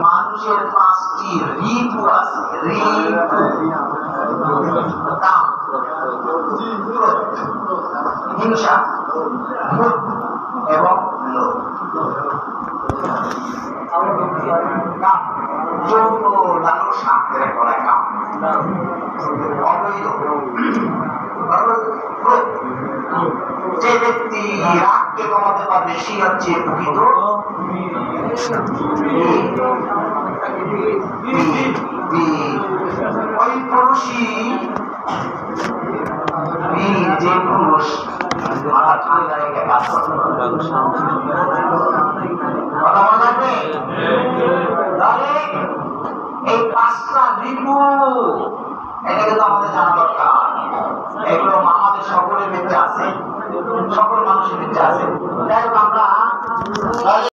মানুষের 5টি ঋতু আছে। কাম, ক্রোধ, হিংসা, লোভ এবং লোভ। কাম যৌন লালসা করে বলা কাম। অবৈধ ক্রোধ, যে ব্যক্তি রাগকে কমাতে পারবে সেই হচ্ছে প্রকৃত ওই পুরুষই যে পুরুষ মাথা ঠান্ডা রেখে কাজ করতে কথা মনে রাখবে। তাহলে এই 5টা ঋতু এটা কিন্তু আমাদের জানা দরকার। এগুলো আমাদের সকলের মধ্যে আছে, সকল মানুষের মধ্যে আছে। যাই হোক আমরা